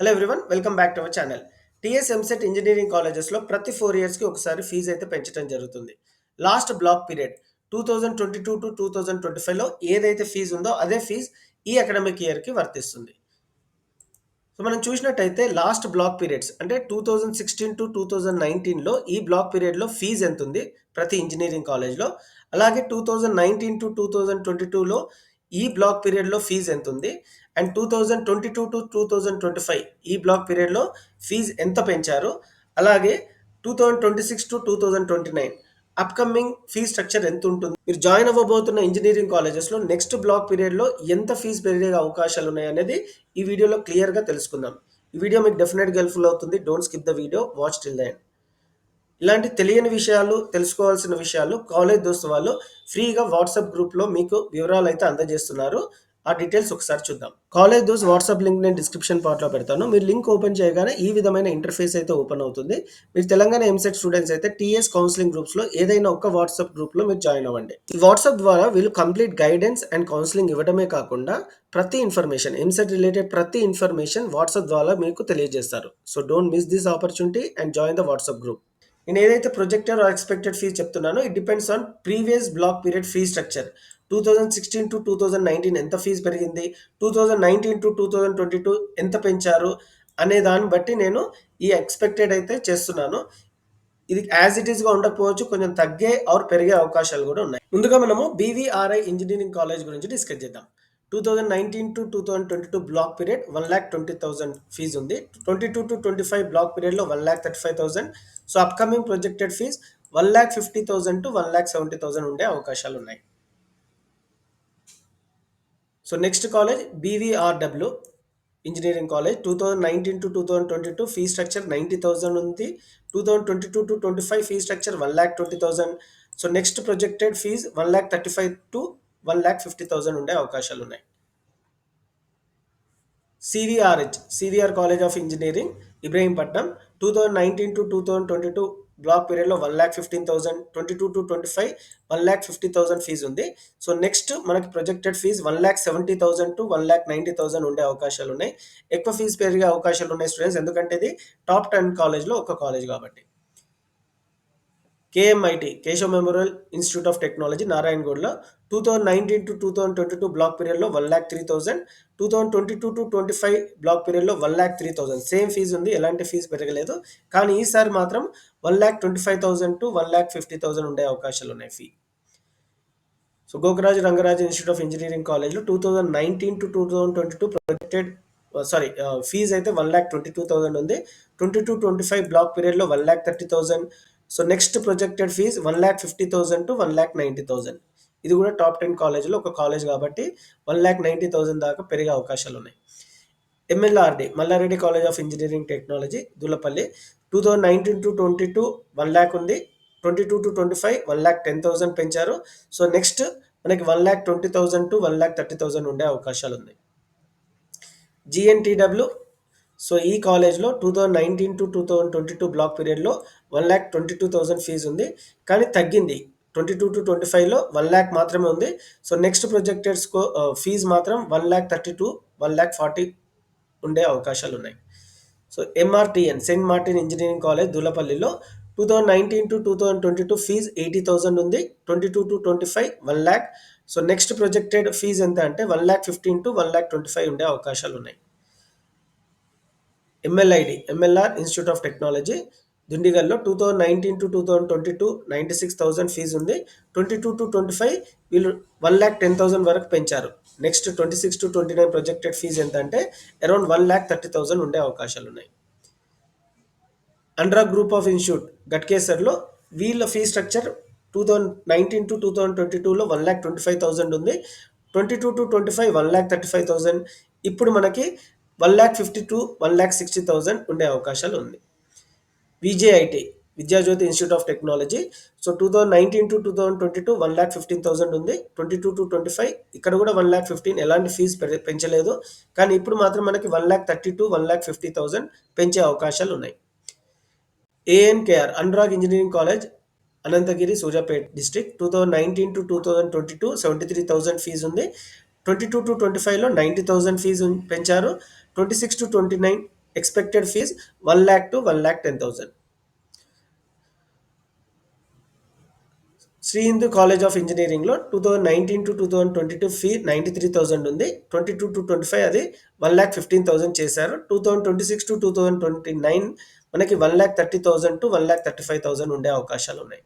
Hello everyone welcome back to our channel. TS EAMCET engineering కాలేజెస్లో ప్రతి 4 ఇయర్స్కి ఒకసారి ఫీజు అయితే పెంచడం జరుగుతుంది. లాస్ట్ బ్లాక్ పీరియడ్ 2022 టు 2025లో ఏదైతే ఫీజు ఉందో అదే ఫీజు ఈ అకాడమిక్ ఇయర్కి వర్తిస్తుంది. సో మనం చూసినట్టయితే లాస్ట్ బ్లాక్ పీరియడ్స్ అంటే 2016 టు 2019లో ఈ బ్లాక్ పీరియడ్లో ఫీజు ఎంత ఉంది ప్రతి ఇంజనీరింగ్ కాలేజ్లో, అలాగే 2019 టు 2022లో ఈ బ్లాక్ పీరియడ్లో ఫీజు ఎంత ఉంది, అండ్ 2022 టు 2025 ఈ బ్లాక్ పీరియడ్లో ఫీజు ఎంత పెంచారు, అలాగే 2026 టు 2029 అప్కమింగ్ ఫీ స్ట్రక్చర్ ఎంత ఉంటుంది, మీరు జాయిన్ అవ్వబోతున్న ఇంజనీరింగ్ కాలేజెస్లో నెక్స్ట్ బ్లాక్ పీరియడ్లో ఎంత ఫీజు పెరిగే అవకాశాలు ఉన్నాయి అనేది ఈ వీడియోలో క్లియర్గా తెలుసుకుందాం. ఈ వీడియో మీకు డెఫినెట్గా హెల్ప్ఫుల్ అవుతుంది. Don't skip the video, watch till the end. ఇలాంటి తెలియని విషయాలు, తెలుసుకోవాల్సిన విషయాలు కాలేజ్ దోస్తు వాళ్ళు ఫ్రీగా వాట్సాప్ గ్రూప్లో మీకు వివరాలు అయితే అందజేస్తున్నారు. ఆ డీటెయిల్స్ ఒకసారి చూద్దాం. కాలేజ్ దోస్త్ వాట్సాప్ లింక్ నేను డిస్క్రిప్షన్ పార్ట్లో పెడతాను. మీరు లింక్ ఓపెన్ చేయగానే ఈ విధమైన ఇంటర్ఫేస్ అయితే ఓపెన్ అవుతుంది. మీరు తెలంగాణ ఎంసెట్ స్టూడెంట్స్ అయితే టీఎస్ కౌన్సిలింగ్ గ్రూప్స్లో ఏదైనా ఒక వాట్సాప్ గ్రూప్లో మీరు జాయిన్ అవ్వండి. ఈ వాట్సాప్ ద్వారా వీళ్ళు కంప్లీట్ గైడెన్స్ అండ్ కౌన్సిలింగ్ ఇవ్వడమే కాకుండా ప్రతి ఇన్ఫర్మేషన్, ఎంసెట్ రిలేటెడ్ ప్రతి ఇన్ఫర్మేషన్ వాట్సాప్ ద్వారా మీకు తెలియజేస్తారు. So don't miss this opportunity and join the WhatsApp group. నేను ఏదైతే ప్రొజెక్టెడ్ ఆర్ ఎక్స్పెక్టెడ్ ఫీజ్ చెప్తున్నానో it depends on previous block period fee structure. 2016 to 2019 ఎంత ఫీజు పెరిగింది, 2019 టు 2022 ఎంత పెంచారు అనే దాన్ని బట్టి నేను ఈ ఎక్స్పెక్టెడ్ అయితే చేస్తున్నాను. ఇది యాజ్ ఇట్ ఈస్గా ఉండకపోవచ్చు, కొంచెం తగ్గే ఆర్ పెరిగే అవకాశాలు కూడా ఉన్నాయి. ముందుగా మనము బీవీఆర్ఐ ఇంజనీరింగ్ కాలేజ్ గురించి డిస్కస్ చేద్దాం. 2019 టు 2022 బ్లాక్ పీరియడ్ 1,20,000 ఫీజు ఉంది. 22 టు 25 బ్లాక్ పీరియడ్లో 1,35,000. So upcoming projected fees 1,50,000 to 1,70,000 ఉండే అవకాశాలు ఉన్నాయి. So next college BVRW engineering college 2019 to 2022 fee structure 90,000 ఉంది. 2022 to 2025 fee structure 1,20,000. So next projected fees 1,35,000 to 1,50,000 ఉండే అవకాశాలు ఉన్నాయి. CVR College of Engineering Ibrahimpatnam 2019 to 2022 block పీరియడ్లో 1,15,000, 22 టు 25 1,50,000 ఫీజు ఉంది. సో నెక్స్ట్ మనకి ప్రొజెక్టెడ్ ఫీజ్ 1,70,000 టు 1,90,000 ఉండే అవకాశాలు ఉన్నాయి. ఎక్కువ ఫీజు పెరిగే అవకాశాలు ఉన్నాయి స్టూడెంట్స్, ఎందుకంటే ఇది టాప్ 10 కాలేజ్లో ఒక కాలేజ్ కాబట్టి. KMIT Keshav Memorial Institute of Technology నారాయణగూడలో 2019 టు 2022 బ్లాక్ పీరియడ్లో 1,03,000, 2022 టు 2025 బ్లాక్ పీరియడ్లో 1,03,000 సేమ్ ఫీజు ఉంది, ఎలాంటి ఫీజు పెరగలేదు. కానీ ఈసారి మాత్రం 1,25,000 టు 1,50,000 ఉండే అవకాశాలు ఉన్నాయి fee. So Gokaraju Rangaraju institute of engineering కాలేజ్లో 2019 టు 2022 ప్రొజెక్టెడ్ ఫీజు అయితే 1,22,000 ఉంది. 22-25 బ్లాక్ పీరియడ్లో 1,30,000. So next projected fees 1,50,000 to 1,90,000. ఇది కూడా టాప్ 10 కాలేజ్లో ఒక కాలేజ్ కాబట్టి 1,90,000 దాకా పెరిగే అవకాశాలు ఉన్నాయి. MLRD Malla Reddy College of engineering Technology Dulapally 2019 to 2022 1,00,000 ఉంది. 22 టు 25 1,10,000 పెంచారు. సో నెక్స్ట్ మనకి 1,20,000 టు 1,30,000 ఉండే అవకాశాలు ఉన్నాయి. జిఎన్టీడబ్ల్యూ సో ఈ కాలేజ్లో 2019 టు 2022 బ్లాక్ పీరియడ్లో 1,22,000 ఫీజు ఉంది, కానీ తగ్గింది. 22 టు 25లో 1,00,000 మాత్రమే ఉంది. సో నెక్స్ట్ ప్రొజెక్టెడ్ ఫీజు మాత్రం 1,32 1,40 ఉండే అవకాశాలు ఉన్నాయి. So MRTN Saint Martin Engineering College దులపల్లిలో 2019 టు 2022 ఫీజు 80,000 ఉంది. 22 to 25 1,00,000. So next projected fee ఎంత అంటే 1,15 టు 1,25 ఉండే అవకాశాలు ఉన్నాయి. ఎంఎల్ఆర్ ఇన్స్టిట్యూట్ ఆఫ్ టెక్నాలజీ దుండిగల్లో 2019 టు 2022 96,000 ఫీజు ఉంది. 22 టు 25 వీళ్ళు 1,10,000 వరకు పెంచారు. నెక్స్ట్ 26 టు 29 ప్రొజెక్టెడ్ ఫీజు ఎంత అంటే అరౌండ్ 1,30,000 ఉండే అవకాశాలు ఉన్నాయి. అండ్రా గ్రూప్ ఆఫ్ ఇన్స్టిట్యూట్ గట్కేసర్లో వీళ్ళ ఫీ స్ట్రక్చర్ 2019 టు 2022లో 1,25,000 ఉంది. 22 టు 25 1,35,000. ఇప్పుడు మనకి 1,50 టు 1,60,000 ఉండే అవకాశాలు ఉంది. VJIT Vidyajyothi institute of technology so 2019 to 2022 1,15,000 ఉంది. 22 టు 25 ఇక్కడ కూడా 1,15,000 ఎలాంటి ఫీజు పెంచలేదు, కానీ ఇప్పుడు మాత్రం మనకి 1,30 టు 1,50,000 పెంచే అవకాశాలు ఉన్నాయి. ANKR Anurag engineering college Anantagiri Suryapet district 2019 to 2022 73,000 fees ఉంది. 22 టు 25లో 90,000 ఫీజు పెంచారు. 26 to 29 expected fees 1 lakh to 1,10,000. Shri Hindu college of ఇంజనీరింగ్లో 2019 to 2022 ఫీ 93,000 ఉంది. 22 to 25 అది 1,15,000 చేశారు. 2026 to 2029 మనకి 1,30,000 to 1,35,000 ఉండే అవకాశాలు ఉన్నాయి.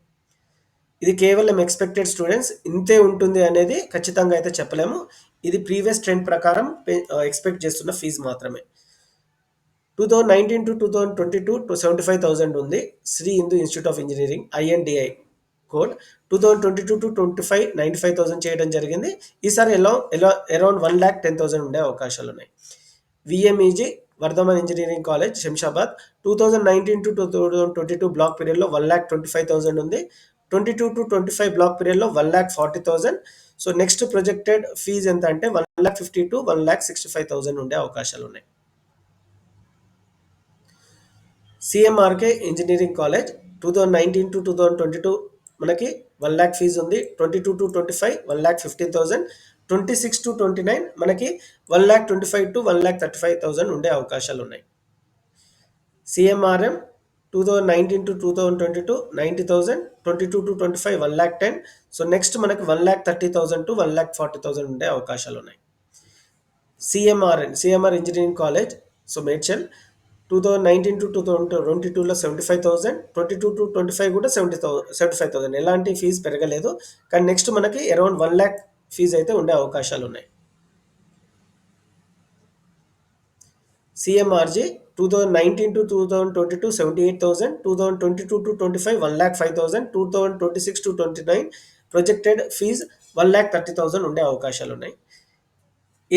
ఇది కేవలం ఎక్స్పెక్టెడ్ స్టూడెంట్స్ ఇంతే ఉంటుంది అనేది ఖచ్చితంగా అయితే చెప్పలేము. ఇది ప్రీవియస్ ట్రెండ్ ప్రకారం ఎక్స్పెక్ట్ చేస్తున్న ఫీజు మాత్రమే. 2019 to 2022 to 75,000 ఉంది. Shri Hindu institute of engineering INDI code. 2022 to 25 95,000 చేయడం జరిగింది. ఈసారి అరౌండ్ 1,10,000 ఉండే అవకాశాలు ఉన్నాయి. VMEG Vardhaman engineering college Shamshabad 2019 to 2022 block పీరియడ్లో 1,25,000 ఉంది. 22 to 25 బ్లాక్ పీరియడ్లో 1,40,000. సో నెక్స్ట్ ప్రొజెక్టెడ్ ఫీజ్ ఎంత అంటే 1,50,000 to 1,65,000 ఉండే అవకాశాలు ఉన్నాయి. CMRK ఇంజనీరింగ్ కాలేజ్ 2019 to 2022 మనకి 1 lakh ఫీజు ఉంది. 22 to 25 1,15,000. 26 to 29 మనకి 1,25,000 to 1,35,000 ఉండే అవకాశాలు ఉన్నాయి. CMRM 2019 to 2022 90,000. 22 to 25 1,10,000. So next మనకి 1,30,000 to 1,40,000 ఉండే అవకాశాలు ఉన్నాయి. CMR engineering college so Medchal 2019 to 2022లో 75,000. 22 to 25 కూడా 75,000. ఎలాంటి ఫీజు పెరగలేదు. కానీ నెక్స్ట్ మనకి అరౌండ్ 1 lakh ఫీజు అయితే ఉండే అవకాశాలు ఉన్నాయి. CMRG 2019 to 2022 78,000. 2022 to 25 1,05,000. 2026 to 29 projected fees 1,30,000 ఉండే అవకాశాలు ఉన్నాయి.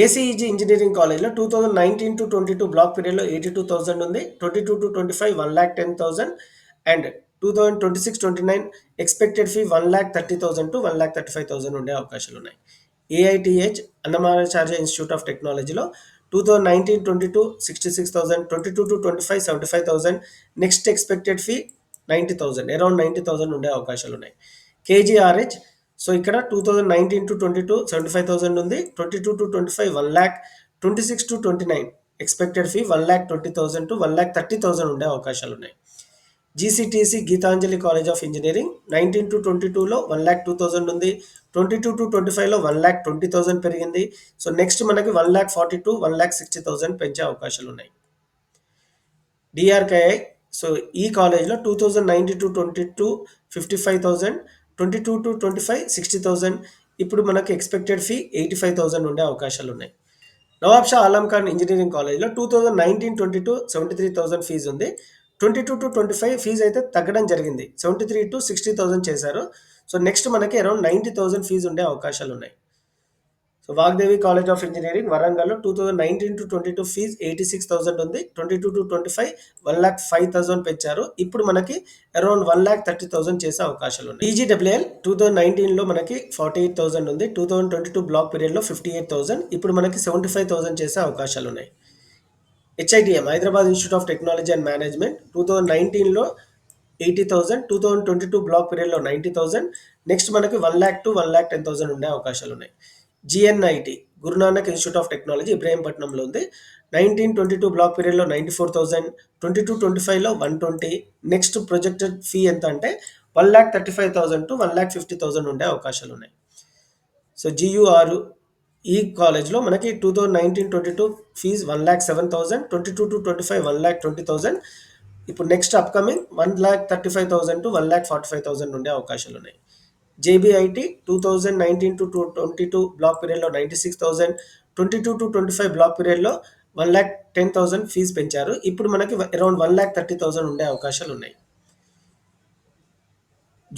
ACEG ఇంజనీరింగ్ కాలేజ్లో 2019 to 22 బ్లాక్ పీరియడ్లో 82,000 ఉంది. 22 to 25 1,10,000 and 2026-29 expected fee 1,30,000 to 1,35,000 ఉండే అవకాశాలు ఉన్నాయి. AITH అన్నమాచార్య ఇన్స్టిట్యూట్ ఆఫ్ టెక్నాలజీలో 2019-22 66,000. 22 to 25 75,000. Next expected fee 90,000 around 90,000 ఉండే అవకాశాలు ఉన్నాయి. KGRH సో ఇక్కడ 2019 to 22 75,000 ఉంది. 22 to 25 1 lakh. 26 to 29 expected fee 1,20,000 to 1,30,000 ఉండే అవకాశాలు ఉన్నాయి. GCTC Geetanjali college of engineering 19 to 22లో 1,02,000 ఉంది. 22 to 25లో 1,20,000 పెరిగింది. సో నెక్స్ట్ మనకి 1,40,000 to 1,60,000 పెంచే అవకాశాలు ఉన్నాయి. DRKI సో ఈ కాలేజ్లో 2019 to 22 55,000. 22 to 25 60,000. ఇప్పుడు మనకి ఎక్స్పెక్టెడ్ ఫీ 85,000 ఉండే అవకాశాలు ఉన్నాయి. నవాబ్ షా ఆలం ఖాన్ ఇంజనీరింగ్ కాలేజ్లో 2019-22 73,000 ఫీజు ఉంది. 22 to 25 ఫీజు అయితే తగ్గడం జరిగింది. 73 to 60,000 చేశారు. సో నెక్స్ట్ మనకి అరౌండ్ 90,000 ఫీజు ఉండే అవకాశాలు ఉన్నాయి. So Vagdevi college of engineering వరంగల్లో 2019 to 22 ఫీజ్ 86,000 ఉంది. 22 to 25 1,05,000 పెంచారు. ఇప్పుడు మనకి అరౌండ్ 1,30,000 చేసే అవకాశాలు ఉన్నాయి. PGWL 2019లో మనకి 48,000 ఉంది. 2022 బ్లాక్ పీరియడ్లో 58,000. ఇప్పుడు మనకి 75,000 చేసే అవకాశాలు ఉన్నాయి. HITM Hyderabad institute of technology and management 2019లో 80,000. 2022 బ్లాక్ పీరియడ్లో 90,000. నెక్స్ట్ మనకి 1 lakh to 1,10,000 ఉండే అవకాశాలు ఉన్నాయి. GNIT Guru Nanak institute of technology ఇబ్రహీంపట్నంలో ఉంది. 19-22 బ్లాక్ పీరియడ్లో 94,000. 22-25లో 120. నెక్స్ట్ ప్రొజెక్టెడ్ ఫీ ఎంత అంటే 1,35,000 to 1,50,000 ఉండే అవకాశాలు ఉన్నాయి. సో GUR ఈ కాలేజ్లో మనకి 2019-22 ఫీజ్ 1,07,000. 22 to 25 1,20,000. ఇప్పుడు నెక్స్ట్ అప్కమింగ్ 1,35,000 to 1,45,000 ఉండే అవకాశాలు ఉన్నాయి. JBIT 2019 to 22 బ్లాక్ పీరియడ్లో 96,000. 22 to 25 బ్లాక్ పీరియడ్లో 1,10,000 ఫీజు పెంచారు. ఇప్పుడు మనకి అరౌండ్ 1,30,000 ఉండే అవకాశాలు ఉన్నాయి.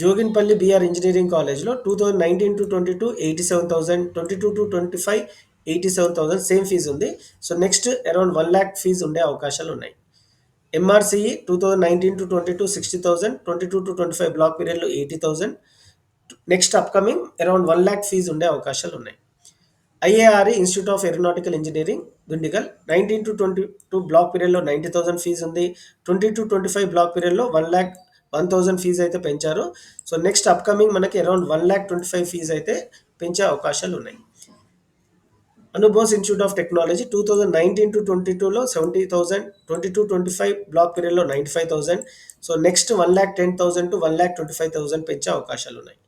జోగిన్పల్లి BR ఇంజనీరింగ్ కాలేజ్లో 2019 to 22 87,000. 22 to 25 87,000 సేమ్ ఫీజు ఉంది. So next around 1 lakh fee ఉండే అవకాశాలు ఉన్నాయి. MRCE 2019 to 22 60,000. 22 to 25 బ్లాక్ పీరియడ్లో 80,000. Next upcoming around 1 lakh fee ఉండే అవకాశాలు ఉన్నాయి. IARE institute of aeronautical engineering Dundigal 19 to 22 block పీరియడ్లో 90,000 ఫీజు ఉంది. 20 to 25 బ్లాక్ పీరియడ్లో 1,01,000 ఫీజు అయితే పెంచారు. సో నెక్స్ట్ అప్కమింగ్ మనకి అరౌండ్ 1,25,000 ఫీజు అయితే పెంచే అవకాశాలు ఉన్నాయి. Anubose institute of technology 2019-22లో 70,000, 22-25 block పీరియడ్లో 95,000. సో నెక్స్ట్ 1,10,000 to 1,25,000 పెంచే అవకాశాలు ఉన్నాయి.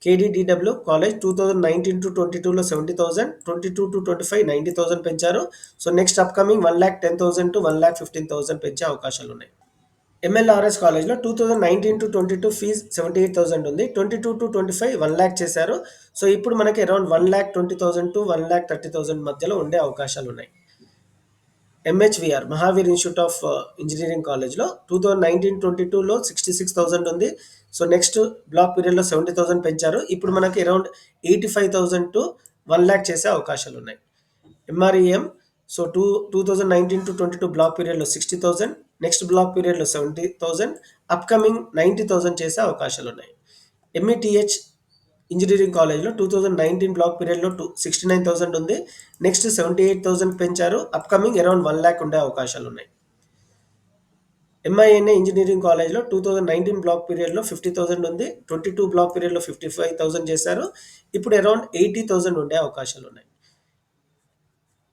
కేడీడీడబ్ల్యూ కాలేజ్ 2019-22లో 70,000, 22-25 90,000 పెంచారు. సో నెక్స్ట్ అప్కమింగ్ 1,10,000 to 1,15,000 పెంచే అవకాశాలు ఉన్నాయి. ఎంఎల్ఆర్ఎస్ కాలేజ్లో 2019-22 ఫీజ్ 78,000 ఉంది. 22-25 1,00,000 చేశారు. సో ఇప్పుడు మనకి అరౌండ్ 1,20,000 to 1,30,000 మధ్యలో ఉండే అవకాశాలు ఉన్నాయి. ఎంహెచ్విఆర్ మహావీర్ ఇన్స్టిట్యూట్ ఆఫ్ ఇంజనీరింగ్ కాలేజ్లో 2019-22లో 66,000 ఉంది. సో నెక్స్ట్ బ్లాక్ పీరియడ్లో 70,000 పెంచారు. ఇప్పుడు మనకి అరౌండ్ 85,000 to 1,00,000 చేసే అవకాశాలు ఉన్నాయి. ఎంఆర్ఈఎం సో 2019-22 బ్లాక్ పీరియడ్లో 60,000, నెక్స్ట్ బ్లాక్ పీరియడ్లో 70,000, అప్కమింగ్ 90,000 చేసే అవకాశాలు ఉన్నాయి. ఎంఈటిహెచ్ ఇంజనీరింగ్ కాలేజ్లో 2019 బ్లాక్ పీరియడ్లో 69,000 ఉంది. నెక్స్ట్ 78,000 పెంచారు. అప్కమింగ్ అరౌండ్ 1,00,000 ఉండే అవకాశాలు ఉన్నాయి. ఎంఐఎన్ఏ ఇంజనీరింగ్ కాలేజ్లో 2019 బ్లాక్ పీరియడ్లో 50,000 ఉంది. 22 బ్లాక్ పీరియడ్లో 55,000 చేశారు. ఇప్పుడు అరౌండ్ 80,000 ఉండే అవకాశాలు ఉన్నాయి.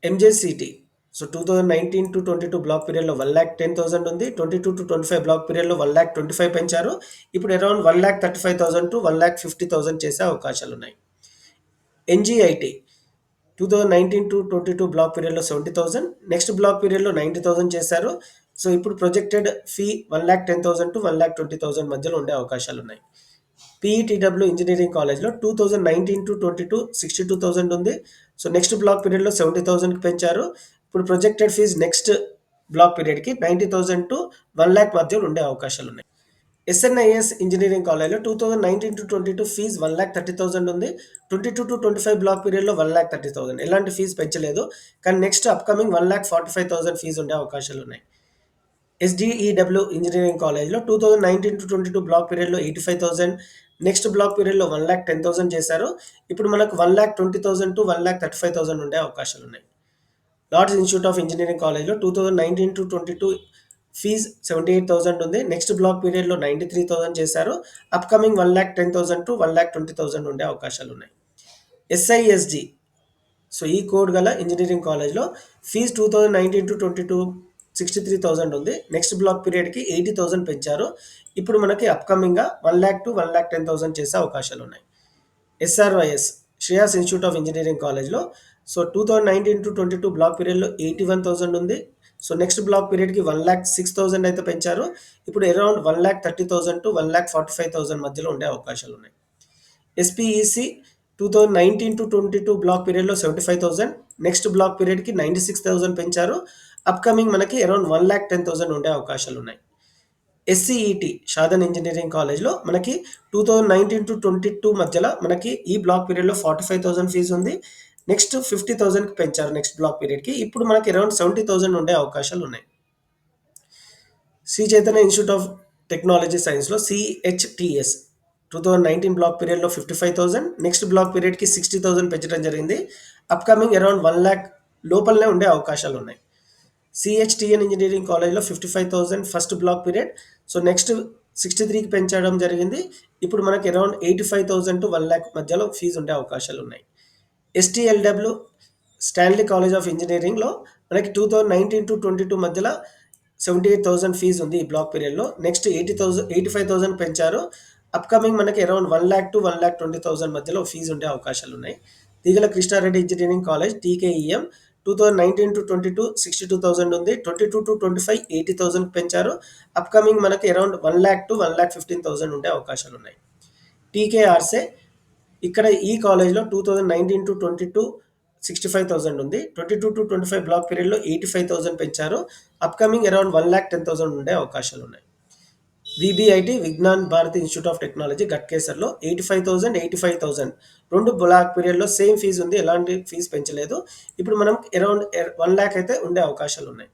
ఎంజేసిటీ సో 2019-22 బ్లాక్ పీరియడ్లో 1,10,000 ఉంది. 22-25 బ్లాక్ పీరియడ్లో 1,25,000 పెంచారు. ఇప్పుడు అరౌండ్ 1,35,000 to 1,50,000 చేసే అవకాశాలు ఉన్నాయి. ఎన్జిఐటి 2019-22 బ్లాక్ పీరియడ్లో 70,000, నెక్స్ట్ బ్లాక్ పీరియడ్లో 90,000 చేశారు. సో ఇప్పుడు ప్రొజెక్టెడ్ ఫీ 1,10,000 to 1,20,000 మధ్యలో ఉండే అవకాశాలు ఉన్నాయి. పీఈటీడబ్ల్యూ ఇంజనీరింగ్ కాలేజ్లో 2019-22 62,000 ఉంది. సో నెక్స్ట్ బ్లాక్ పీరియడ్లో 70,000కి పెంచారు. ఇప్పుడు ప్రొజెక్టెడ్ ఫీజ్ నెక్స్ట్ బ్లాక్ పీరియడ్కి 90,000 to 1,00,000 మధ్యలో ఉండే అవకాశాలు ఉన్నాయి. ఎస్ఎన్ఐఎస్ ఇంజనీరింగ్ కాలేజ్లో 2019-22 ఫీజ్ 1,30,000 ఉంది. 22-25 బ్లాక్ పీరియడ్లో 1,30,000 ఎలాంటి ఫీజు పెంచలేదు. కానీ నెక్స్ట్ అప్కమింగ్ 1,45,000 ఫీజు ఉండే అవకాశాలు ఉన్నాయి. ఎస్డిఈడబ్ల్యూ ఇంజనీరింగ్ కాలేజ్లో 2019-22 బ్లాక్ పీరియడ్లో 85,000, నెక్స్ట్ బ్లాక్ పీరియడ్లో 1,10,000 చేశారు. ఇప్పుడు మనకు 1,20,000 to 1,35,000 ఉండే అవకాశాలు ఉన్నాయి. లార్డ్స్ ఇన్స్టిట్యూట్ ఆఫ్ ఇంజనీరింగ్ కాలేజ్లో 2019-22 ఫీజ్ 78,000 ఉంది. నెక్స్ట్ బ్లాక్ పీరియడ్లో 93,000 చేశారు. అప్కమింగ్ 1,10,000 to 1,20,000 ఉండే అవకాశాలు ఉన్నాయి. ఎస్ఐఎస్జి సో ఈ కోడ్ గల ఇంజనీరింగ్ కాలేజ్లో ఫీజ్ 2019-22 63,000 ఉంది. నెక్స్ట్ బ్లాక్ పీరియడ్కి 80,000 పెంచారు. ఇప్పుడు మనకి అప్కమింగ్గా 1,00,000 to 1,10,000 చేసే అవకాశాలు ఉన్నాయి. ఎస్ఆర్వైఎస్ శ్రేయాస్ ఇన్స్టిట్యూట్ ఆఫ్ ఇంజనీరింగ్ కాలేజ్లో సో 2019-22 బ్లాక్ పీరియడ్లో 81,000 ఉంది. సో నెక్స్ట్ బ్లాక్ పీరియడ్కి 1,06,000 అయితే పెంచారు. ఇప్పుడు అరౌండ్ 1,30,000 to 1,45,000 మధ్యలో ఉండే అవకాశాలు ఉన్నాయి. ఎస్పీఈసి 2019-22 బ్లాక్ పీరియడ్లో 75,000, నెక్స్ట్ బ్లాక్ పీరియడ్కి 96,000 పెంచారు. అప్కమింగ్ మనకి అరౌండ్ 1,10,000 ఉండే అవకాశాలు ఉన్నాయి. ఎస్సీఈటీ షాదన్ ఇంజనీరింగ్ కాలేజ్లో మనకి 2019-22 మధ్యలో మనకి ఈ బ్లాక్ పీరియడ్లో 45,000 ఫీజు ఉంది. నెక్స్ట్ 50,000కి పెంచారు నెక్స్ట్ బ్లాక్ పీరియడ్కి. ఇప్పుడు మనకి అరౌండ్ 70,000 ఉండే అవకాశాలు ఉన్నాయి. Shri Chaitanya institute of technology సైన్స్లో సిహెచ్టిఎస్ 2019 బ్లాక్ పీరియడ్లో 55,000, నెక్స్ట్ బ్లాక్ పీరియడ్కి 60,000 పెంచడం జరిగింది. అప్కమింగ్ అరౌండ్ 1,00,000 లోపలనే ఉండే అవకాశాలు ఉన్నాయి. సిహెచ్టిఎన్ ఇంజనీరింగ్ కాలేజ్లో 55,000 first block period. So next 63కి పెంచడం జరిగింది. ఇప్పుడు మనకి అరౌండ్ 85,000 to 1,00,000 మధ్యలో ఫీజు ఉండే అవకాశాలు ఉన్నాయి. ఎస్టీఎల్డబ్ల్యూ స్టాన్లీ కాలేజ్ ఆఫ్ ఇంజనీరింగ్లో మనకి 2019-22 మధ్యలో 78,000 ఫీజు ఉంది ఈ బ్లాక్ పీరియడ్లో. నెక్స్ట్ 85,000 పెంచారు. అప్కమింగ్ మనకి అరౌండ్ 1,00,000 to 1,20,000 మధ్యలో ఫీజు ఉండే అవకాశాలు ఉన్నాయి. తీగల కృష్ణారెడ్డి ఇంజనీరింగ్ కాలేజ్ టీకేఈఎం 2019-22 62,000 ఉంది. 22-25 80,000 పెంచారు. అప్కమింగ్ మనకి అరౌండ్ 1,00,000 to 1,15,000 ఉండే అవకాశాలు ఉన్నాయి. టీకేఆర్సే ఇక్కడ ఈ కాలేజ్లో 2019-22 65,000 ఉంది. 22-25 బ్లాక్ పీరియడ్లో 85,000 పెంచారు. అప్కమింగ్ అరౌండ్ 1,10,000 ఉండే అవకాశాలు ఉన్నాయి. VBIT Vignan Bharathi institute of technology గట్కేసర్లో 85,000 85,000 రెండు బ్లాక్ పీరియడ్లో సేమ్ ఫీజు ఉంది. ఎలాంటి ఫీజు పెంచలేదు. ఇప్పుడు మనం అరౌండ్ 1,00,000 అయితే ఉండే అవకాశాలు ఉన్నాయి.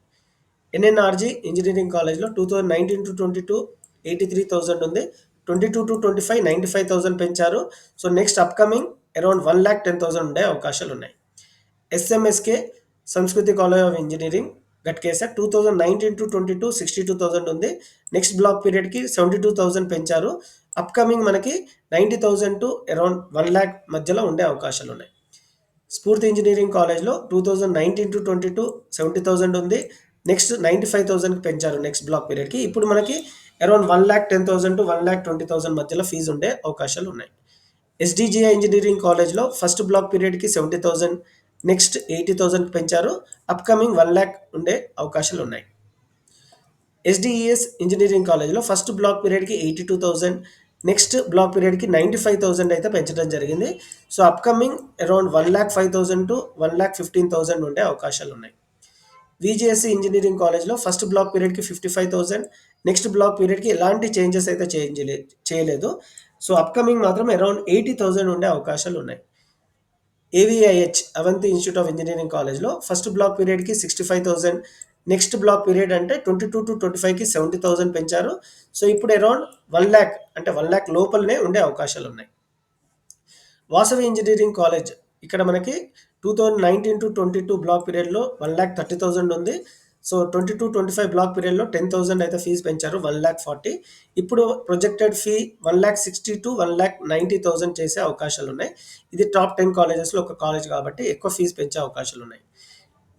ఎన్ఎన్ఆర్జీ ఇంజనీరింగ్ కాలేజ్లో 2019-22 83,000 ఉంది. 22-25 95,000 పెంచారు. సో నెక్స్ట్ అప్కమింగ్ అరౌండ్ 1,10,000 ఉండే అవకాశాలు ఉన్నాయి. ఎస్ఎంఎస్కే సంస్కృతి కాలేజ్ ఆఫ్ ఇంజనీరింగ్ గట్కేసర్ 2019-22 62,000 ఉంది. నెక్స్ట్ బ్లాక్ పీరియడ్కి 72,000 పెంచారు. అప్కమింగ్ మనకి 90,000 to అరౌండ్ 1,00,000 మధ్యలో ఉండే అవకాశాలు ఉన్నాయి. స్ఫూర్తి ఇంజినీరింగ్ కాలేజ్లో 2019-22 70,000 ఉంది. నెక్స్ట్ 95,000కి పెంచారు నెక్స్ట్ బ్లాక్ పీరియడ్కి. ఇప్పుడు మనకి అరౌండ్ 1,10,000 to 1,20,000 మధ్యలో ఫీజు ఉండే అవకాశాలు ఉన్నాయి. ఎస్డిజిఐ ఇంజనీరింగ్ కాలేజ్లో ఫస్ట్ బ్లాక్ పీరియడ్కి 70,000, నెక్స్ట్ 80,000కి పెంచారు. అప్కమింగ్ 1,00,000 ఉండే అవకాశాలు ఉన్నాయి. ఎస్డిఈఎస్ ఇంజనీరింగ్ కాలేజ్లో ఫస్ట్ బ్లాక్ పీరియడ్కి 82,000, నెక్స్ట్ బ్లాక్ పీరియడ్కి 95,000 అయితే పెంచడం జరిగింది. సో అప్కమింగ్ అరౌండ్ 1,05,000 to 1,15,000 ఉండే అవకాశాలు ఉన్నాయి. విజిఎస్సి ఇంజనీరింగ్ కాలేజ్లో ఫస్ట్ బ్లాక్ పీరియడ్కి 55,000, నెక్స్ట్ బ్లాక్ పీరియడ్కి ఎలాంటి చేంజెస్ అయితే చేయలేదు. సో అప్కమింగ్ మాత్రం అరౌండ్ 80,000 ఉండే అవకాశాలు ఉన్నాయి. AVIH Avanthi institute of engineering కాలేజ్లో ఫస్ట్ బ్లాక్ పీరియడ్కి 65,000, నెక్స్ట్ బ్లాక్ పీరియడ్ అంటే 22-25కి 70,000 పెంచారు. సో ఇప్పుడు అరౌండ్ 1,00,000 అంటే 1,00,000 లోపలనే ఉండే అవకాశాలు ఉన్నాయి. వాసవి ఇంజనీరింగ్ కాలేజ్ ఇక్కడ మనకి 2019-22 బ్లాక్ పీరియడ్లో 1,30,000 ఉంది. సో 22-25 బ్లాక్ పీరియడ్లో 10,000 అయితే ఫీజు పెంచారు, 1,40,000. ఇప్పుడు ప్రొజెక్టెడ్ ఫీ 1,60,000 to 1,90,000 చేసే అవకాశాలు ఉన్నాయి. ఇది టాప్ 10 కాలేజెస్లో ఒక కాలేజ్ కాబట్టి ఎక్కువ ఫీజు పెంచే అవకాశాలు ఉన్నాయి.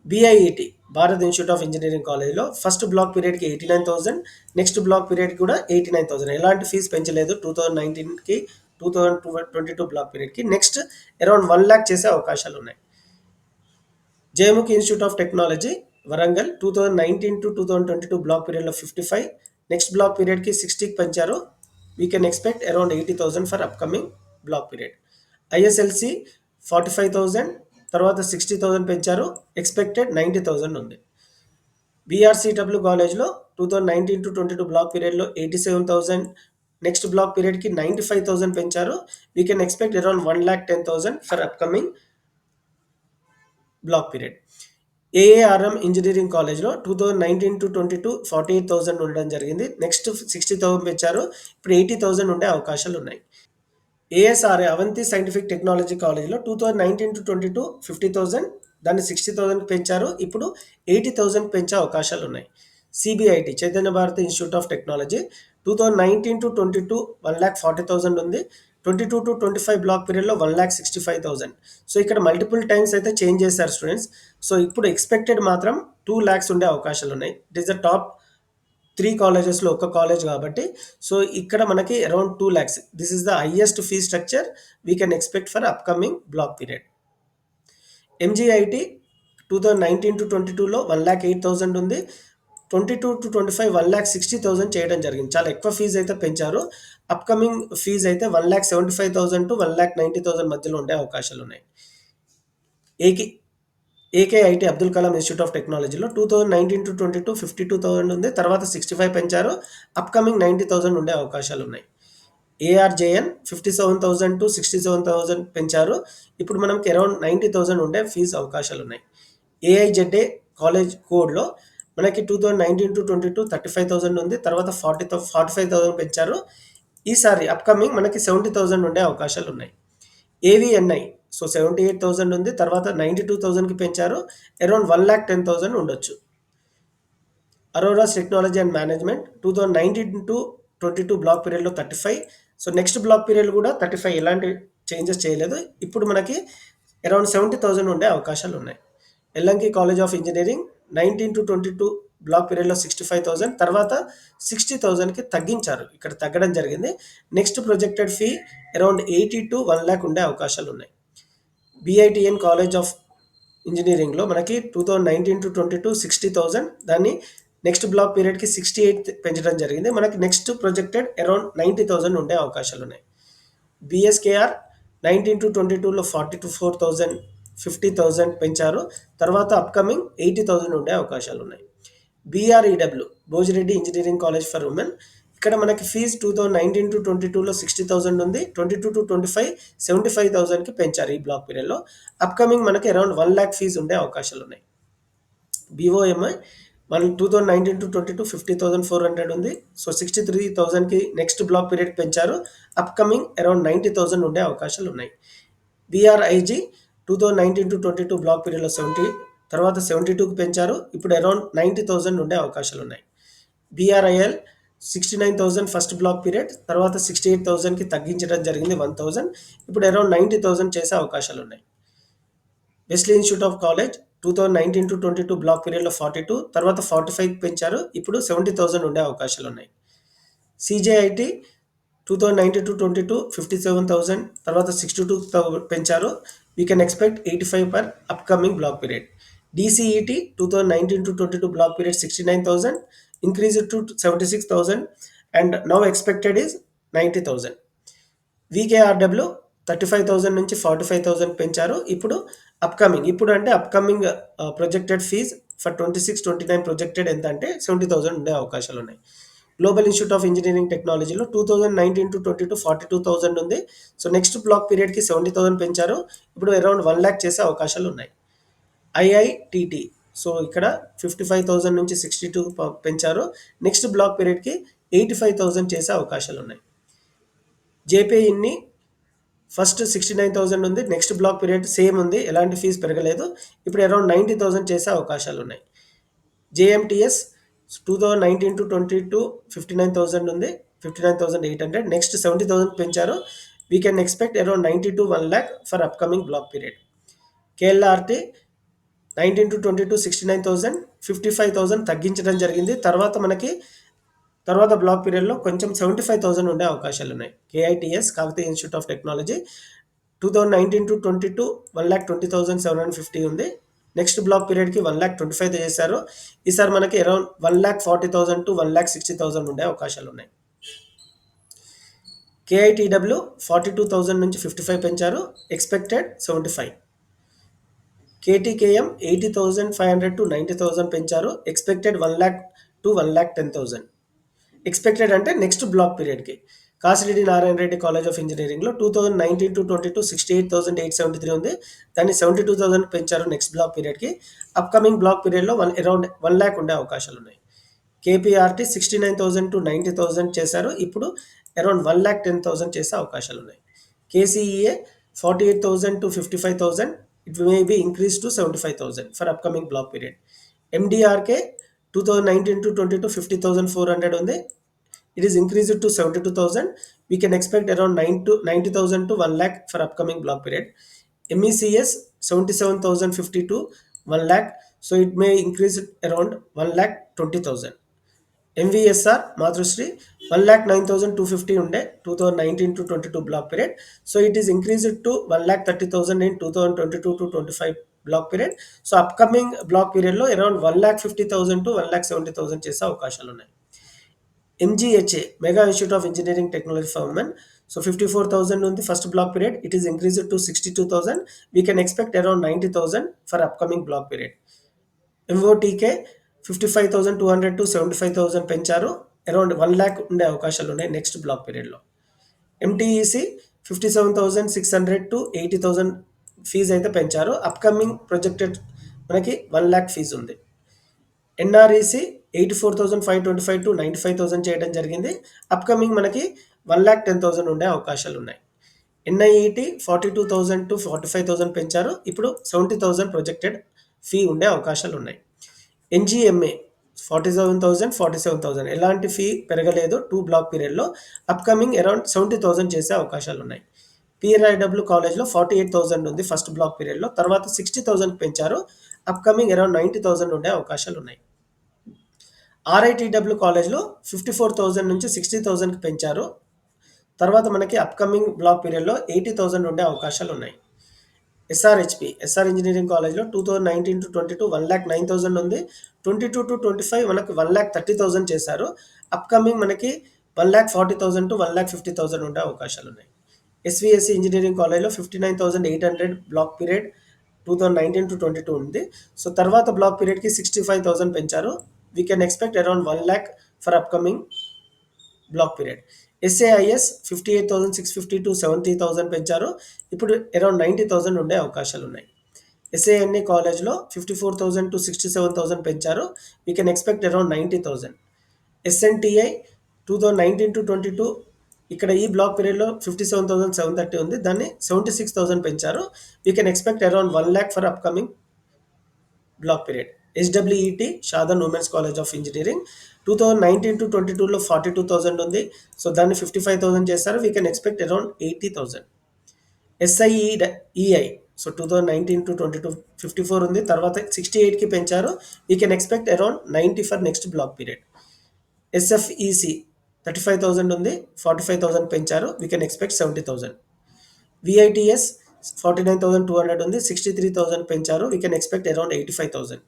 BIET Bharat institute of engineering కాలేజ్లో ఫస్ట్ బ్లాక్ పీరియడ్కి 89,000, నెక్స్ట్ బ్లాక్ పీరియడ్ కూడా 89,000. ఎలాంటి ఫీజు పెంచలేదు 2019కి 2022 బ్లాక్ పీరియడ్కి. నెక్స్ట్ అరౌండ్ 1,00,000 చేసే అవకాశాలు ఉన్నాయి. Jayamukhi institute of technology Warangal 2019-2022 block పీరియడ్లో 55, నెక్స్ట్ బ్లాక్ పీరియడ్కి 60కి పెంచారు. We can expect around 80,000 for upcoming block period. ISLC 45,000, తర్వాత 60,000 పెంచారు, ఎక్స్పెక్టెడ్ 90,000 ఉంది. బీఆర్సీడబ్ల్యూ కాలేజ్లో 2019-22 బ్లాక్ పీరియడ్లో 87,000, నెక్స్ట్ బ్లాక్ పీరియడ్కి 95,000 పెంచారు. We can expect around 1,10,000 for upcoming block period. AARM engineering కాలేజ్లో 2019-22 48,000 ఉండడం జరిగింది. నెక్స్ట్ 60,000 పెంచారు, ఇప్పుడు 80,000 ఉండే అవకాశాలు ఉన్నాయి. ఏఎస్ఆర్ఏ అవంతి సైంటిఫిక్ టెక్నాలజీ కాలేజ్లో 2019-22 50,000, దాన్ని 60,000 పెంచారు, ఇప్పుడు 80,000 పెంచే అవకాశాలు ఉన్నాయి. CBIT Chaitanya Bharathi institute of technology 2019-22 1,40,000 ఉంది. 22-25 బ్లాక్ పీరియడ్లో 1,65,000. సో ఇక్కడ మల్టిపుల్ టైమ్స్ అయితే చేంజ్ చేశారు స్టూడెంట్స్. సో ఇప్పుడు ఎక్స్పెక్టెడ్ మాత్రం 2,00,000 ఉండే అవకాశాలు ఉన్నాయి. ఇట్ ఈస్ ద టాప్ 3 కాలేజెస్లో ఒక కాలేజ్ కాబట్టి సో ఇక్కడ మనకి around 2,00,000. This is the highest fee structure we can expect for upcoming block period. MGIT 2019-22లో 1,08,000 ఉంది. 22-25 1,60,000 చేయడం జరిగింది. చాలా ఎక్కువ ఫీజు అయితే పెంచారు. అప్కమింగ్ ఫీజు అయితే 1,75,000 to 1,90,000 మధ్యలో ఉండే అవకాశాలు ఉన్నాయి. ఏకేఐటి అబ్దుల్ కలాం ఇన్స్టిట్యూట్ ఆఫ్ టెక్నాలజీలో 2019-22 52,000 ఉంది, తర్వాత 65 పెంచారు, అప్కమింగ్ 90,000 ఉండే అవకాశాలు ఉన్నాయి. ఏఆర్జేఎన్ 57,000 to 67,000 పెంచారు, ఇప్పుడు మనకి అరౌండ్ 90,000 ఉండే ఫీజు అవకాశాలు ఉన్నాయి. ఏఐజెడ్ఏ కాలేజ్ కోడ్లో మనకి 2019-22 35,000 ఉంది, తర్వాత 45,000 పెంచారు, ఈసారి అప్కమింగ్ మనకి 70,000 ఉండే అవకాశాలు ఉన్నాయి. ఏవిఎన్ఐ సో 78,000 ఉంది, తర్వాత 92,000కి పెంచారు, అరౌండ్ 1,10,000 ఉండొచ్చు. Aurora's technology and management 2019-22 block పీరియడ్లో 35, సో నెక్స్ట్ బ్లాక్ పీరియడ్ కూడా 35, ఎలాంటి చేంజెస్ చేయలేదు, ఇప్పుడు మనకి అరౌండ్ 70,000 ఉండే అవకాశాలు ఉన్నాయి. Ellenki college of engineering 19-22 block పీరియడ్లో 65,000, తర్వాత 60,000కి తగ్గించారు, ఇక్కడ తగ్గడం జరిగింది. Next projected fee around 80 to 1,00,000 ఉండే అవకాశాలు ఉన్నాయి. బిఐటిఎన్ కాలేజ్ ఆఫ్ ఇంజనీరింగ్లో మనకి 2019-22 60,000, దాన్ని నెక్స్ట్ బ్లాక్ పీరియడ్కి 68 పెంచడం జరిగింది, మనకి నెక్స్ట్ ప్రొజెక్టెడ్ అరౌండ్ 90,000 ఉండే అవకాశాలు ఉన్నాయి. బిఎస్కేఆర్ 19-22లో 44,000 50,000 పెంచారు, తర్వాత అప్కమింగ్ 80,000 ఉండే అవకాశాలు ఉన్నాయి. BREW Bhojireddy engineering college for women, ఇక్కడ మనకి ఫీజు 2019-22లో 60,000 ఉంది, 22-25 75,000కి పెంచారు ఈ బ్లాక్ పీరియడ్లో, అప్కమింగ్ మనకి అరౌండ్ 1,00,000 ఫీజు ఉండే అవకాశాలు ఉన్నాయి. బీఓఎంఐ 2019-22 50,400 ఉంది, సో 63,000కి నెక్స్ట్ బ్లాక్ పీరియడ్ పెంచారు, అప్కమింగ్ అరౌండ్ 90,000 ఉండే అవకాశాలు ఉన్నాయి. బీఆర్ఐజీ 2019-22 బ్లాక్ పీరియడ్లో 70, తర్వాత 72కి పెంచారు, ఇప్పుడు అరౌండ్ 90,000 ఉండే అవకాశాలు ఉన్నాయి. బీఆర్ఐఎల్ 69,000 ఫస్ట్ బ్లాక్ పీరియడ్, తర్వాత 68,000కి తగ్గించడం జరిగింది 1,000, ఇప్పుడు అరౌండ్ 90,000 చేసే అవకాశాలు ఉన్నాయి. Wesley institute of college 2019-22 block పీరియడ్లో 42, తర్వాత 45 పెంచారు, ఇప్పుడు 70,000 ఉండే అవకాశాలు ఉన్నాయి. సిజేఐటి 2019-22 57,000, తర్వాత 62 పెంచారు, we can expect 85 per upcoming block period. DCET 2019-22 block period 69,000, increase to 76,000 and now expected is 90,000. VKRW 35,000 నుంచి 45,000 పెంచారు, ఇప్పుడు upcoming projected fees for 26-29 projected ఎంత అంటే 70,000 ఉండే అవకాశాలు ఉన్నాయి. గ్లోబల్ ఇన్స్టిట్యూట్ ఆఫ్ ఇంజనీరింగ్ టెక్నాలజీలో 2019-22 42,000 ఉంది. సో నెక్స్ట్ బ్లాక్ పీరియడ్కి 70,000 పెంచారు, ఇప్పుడు అరౌండ్ 1 lakh చేసే అవకాశాలు ఉన్నాయి. ఐఐటిటి సో ఇక్కడ 55,000 నుంచి 62 పెంచారు, నెక్స్ట్ బ్లాక్ పీరియడ్కి 85,000 చేసే అవకాశాలు ఉన్నాయి. జేపీఈని ఫస్ట్ 69,000 ఉంది, నెక్స్ట్ బ్లాక్ పీరియడ్ సేమ్ ఉంది, ఎలాంటి ఫీజు పెరగలేదు, ఇప్పుడు అరౌండ్ 90,000 చేసే అవకాశాలు ఉన్నాయి. జేఎంటిఎస్ 2019-22 59,000 ఉంది, 59,800, నెక్స్ట్ 70,000 పెంచారు, we can expect around 90 to 1 lakh for upcoming block period. KLRT 19-22 69,000, 55,000 తగ్గించడం జరిగింది, తర్వాత బ్లాక్ పీరియడ్లో కొంచెం 75,000 ఉండే అవకాశాలు ఉన్నాయి. KITS Kakatiya institute of technology 2019-22 1,20,750 ఉంది, నెక్స్ట్ బ్లాక్ పీరియడ్కి 1,25,000 చేశారు, ఈసారి మనకి అరౌండ్ 1,40,000 to 1,60,000 ఉండే అవకాశాలు ఉన్నాయి. కేఐటిడబ్ల్యూ 42,000 నుంచి 55 పెంచారు, ఎక్స్పెక్టెడ్ 75. కేటీకేఎం 80,500 to 90,000 పెంచారు, ఎక్స్పెక్టెడ్ 1 lakh to 1,10,000. ఎక్స్పెక్టెడ్ అంటే నెక్స్ట్ బ్లాక్ పీరియడ్కి. కాసిరెడ్డి నారాయణ రెడ్డి కాలేజ్ ఆఫ్ ఇంజనీరింగ్లో 2019-22 68,873 ఉంది, దాన్ని 72,000 పెంచారు నెక్స్ట్ బ్లాక్ పీరియడ్కి. అప్కమింగ్ బ్లాక్ పీరియడ్లో అరౌండ్ 1 lakh ఉండే అవకాశాలు ఉన్నాయి. కేపీఆర్టీ 69,000 to 90,000 చేశారు, ఇప్పుడు అరౌండ్ 1,10,000 చేసే అవకాశాలు ఉన్నాయి. కేసీఈఏ 48,000 to 55,000, it may be increased to 75,000 for upcoming block period. MDRK 2019-22 50,400 ఉంది, it is increased to 72,000, we can expect around 90,000 to 1 lakh for upcoming block period. MECS 77,050 to 1 lakh, so it may increase around 1,20,000. MVSR Madhusri 1,09,250 ఉండే 2019-22 block period, so it is increased to 1,30,000 in 2022-25 block period. So upcoming block పీరియడ్లో around 1,50,000 to 1,70,000 చేసే అవకాశాలు ఉన్నాయి. MGHA mega institute of engineering technology for women, so 54,000 ఉంది first block period, it is increased to 62,000, we can expect around 90,000 for upcoming block period. MOTK 55,200 to 75,000 పెంచారు, around 1 lakh ఉండే అవకాశాలు ఉన్నాయి next block పీరియడ్లో. ఎంటీఈసి 57,600 to 80,000 fee అయితే పెంచారు, upcoming projected మనకి 1 lakh fee ఉంది. ఎన్ఆర్ఈసి 84,525 to 95,000 చేయడం జరిగింది, అప్కమింగ్ మనకి 1,10,000 ఉండే అవకాశాలు ఉన్నాయి. ఎన్ఐఈటి 42,000 to 45,000 పెంచారు, ఇప్పుడు 70,000 ప్రొజెక్టెడ్ ఫీ ఉండే అవకాశాలు ఉన్నాయి. ఎన్జిఎంఏ 47,000 ఎలాంటి ఫీ పెరగలేదు 2 బ్లాక్ పీరియడ్లో, అప్కమింగ్ అరౌండ్ 70,000 చేసే అవకాశాలు ఉన్నాయి. పిఆర్ఐడబ్ల్యూ కాలేజ్లో 48,000 ఉంది ఫస్ట్ బ్లాక్ పీరియడ్లో, తర్వాత 60,000 పెంచారు, అప్కమింగ్ అరౌండ్ 90,000 ఉండే అవకాశాలు ఉన్నాయి. ఆర్ఐటిడబ్ల్యూ కాలేజ్లో 54,000 నుంచి 60,000కి పెంచారు, తర్వాత మనకి అప్కమింగ్ బ్లాక్ పీరియడ్లో 80,000 ఉండే అవకాశాలు ఉన్నాయి. ఎస్ఆర్ ఇంజనీరింగ్ కాలేజ్లో 2019-22 1,09,000 ఉంది, 22-25 మనకి 1,30,000 చేశారు, అప్కమింగ్ మనకి 1,40,000 to 1,50,000 ఉండే అవకాశాలు ఉన్నాయి. ఎస్విఎస్సి ఇంజనీరింగ్ కాలేజ్లో 59,800 బ్లాక్ పీరియడ్ 2019-22 ఉంది, సో తర్వాత బ్లాక్ పీరియడ్కి 65,000 పెంచారు, we can expect around 1 lakh for upcoming block period. SAIS 58,650 to 70,000 పెంచారు, ఇప్పుడు అరౌండ్ 90,000 ఉండే అవకాశాలు ఉన్నాయి. ఎస్ఏఎన్ఈ కాలేజ్లో 54,000 to 67,000 పెంచారు, వీ కెన్ ఎక్స్పెక్ట్ అరౌండ్ 90,000. ఎస్ఎన్టీఐ 2019-22 ఇక్కడ ఈ బ్లాక్ పీరియడ్లో 57,730 ఉంది, దాన్ని 76,000 పెంచారు, we can expect around 1 lakh for upcoming block period. HWET Shadan women's college of engineering 2019-22లో 42,000 ఉంది, సో దాన్ని 55,000 చేస్తారు, we can expect around 80,000. SIEI so 2019 to 22 54 ఉంది, తర్వాత 68కి పెంచారు. We can expect around 90 for next block period. SFEC 35,000 ఉంది, 45,000 పెంచారు, వీ కెన్ ఎక్స్పెక్ట్ 70,000. విఐటిఎస్ 49,200 ఉంది, 63,000 పెంచారు, వీ కెన్ ఎక్స్పెక్ట్ అరౌండ్ 85,000.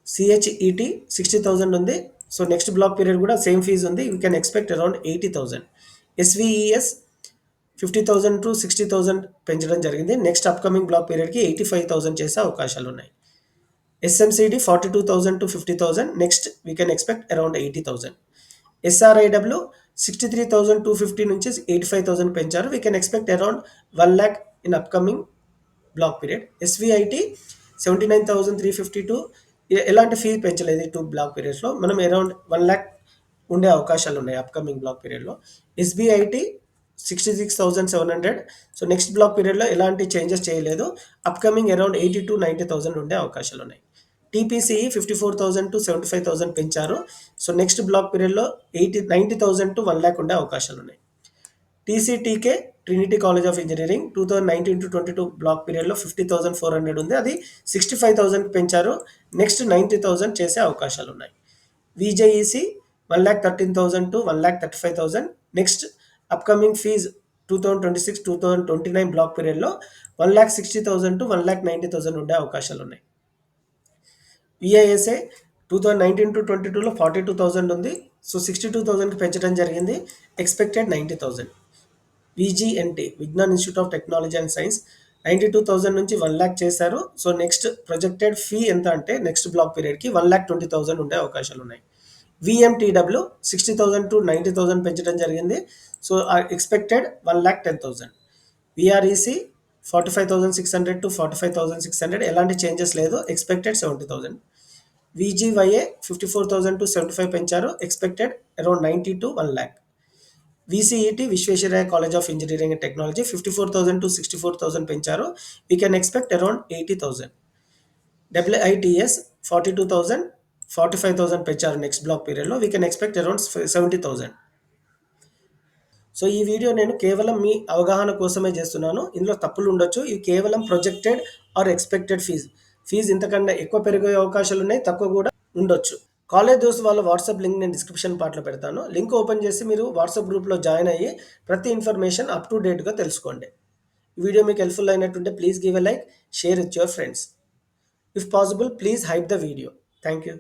సిహెచ్ఈటి 60,000 ఉంది, సో నెక్స్ట్ బ్లాక్ పీరియడ్ కూడా సేమ్ ఫీజు ఉంది, we can expect around 80,000. ఎస్విఈఎస్ 50,000 to 60,000 పెంచడం జరిగింది, నెక్స్ట్ అప్కమింగ్ బ్లాక్ పీరియడ్కి 85,000 చేసే అవకాశాలు ఉన్నాయి. SMCD 42,000 to 50,000, next we can expect around 80,000. SRIW 63,250 నుంచి 85,000 పెంచారు, we can expect around 1 lakh in upcoming block period. SVIT 79,350 to ఎలాంటి ఫీ పెంచలేదు ఈ 2 బ్లాక్ పీరియడ్స్లో, మనం అరౌండ్ 1 lakh ఉండే అవకాశాలు ఉన్నాయి అప్కమింగ్ బ్లాక్ పీరియడ్లో. ఎస్బిఐటి 66,700, సో నెక్స్ట్ బ్లాక్ పీరియడ్లో ఎలాంటి చేంజెస్ చేయలేదు, అప్కమింగ్ అరౌండ్ 80 to 90,000 ఉండే అవకాశాలు ఉన్నాయి. టీపీసీఈ 54,000 to 75,000 పెంచారు, సో నెక్స్ట్ బ్లాక్ పీరియడ్లో 90,000 to 1 lakh ఉండే అవకాశాలు ఉన్నాయి. TCTK Trinity college of engineering 2019-22 block పీరియడ్లో 50,400 ఉంది, అది 65,000 పెంచారు, నెక్స్ట్ 90,000 చేసే అవకాశాలు ఉన్నాయి. VJEC 1,13,000 to 1,35,000, next upcoming fees 2026-2029 block పీరియడ్లో 1,60,000 to 1,90,000 ఉండే అవకాశాలు ఉన్నాయి. విఐఎస్ఏ 2019-22లో 42,000 ఉంది, సో 62,000కి పెంచడం జరిగింది, expected 90,000. VGNT Vignan institute of technology and science 92,000 నుంచి 1 lakh చేశారు, సో నెక్స్ట్ ప్రొజెక్టెడ్ ఫీ ఎంత అంటే నెక్స్ట్ బ్లాక్ పీరియడ్కి 1,20,000 ఉండే అవకాశాలు ఉన్నాయి. విఎంటీడబ్ల్యూ 60,000 to 90,000 పెంచడం జరిగింది, సో ఎక్స్పెక్టెడ్ 1,10,000. విఆర్ఈసి 45,600 to 45,600, ఎలాంటి చేంజెస్ లేదు, ఎక్స్పెక్టెడ్ 70,000. విజివైఏ 54,000 to 75 పెంచారు, expected around 90 to 1 lakh. VCET Visvesvaraya college of engineering and technology 54,000 to 64,000 పెంచారు, we can expect around 80,000. WITS 42,000, 45,000 పెంచారు నెక్స్ట్ బ్లాక్ పీరియడ్లో, we can expect around 70,000. So ఈ వీడియో నేను కేవలం మీ అవగాహన కోసమే చేస్తున్నాను, ఇందులో తప్పులు ఉండొచ్చు, ఇవి కేవలం ప్రొజెక్టెడ్ ఆర్ ఎక్స్పెక్టెడ్ ఫీజు ఇంతకన్నా ఎక్కువ పెరిగే అవకాశాలు ఉన్నాయి, తక్కువ కూడా ఉండొచ్చు. కాలేజ్ దోస్త్ వాళ్ళ వాట్సాప్ లింక్ నేను డిస్క్రిప్షన్ పార్ట్లో పెడతాను, లింక్ ఓపెన్ చేసి మీరు వాట్సాప్ గ్రూప్లో జాయిన్ అయ్యి ప్రతి ఇన్ఫర్మేషన్ అప్ టు డేట్గా తెలుసుకోండి. ఈ వీడియో మీకు హెల్ప్ఫుల్ అయినట్టుంటే please give a like, share with your friends. If possible please hype the video. Thank you.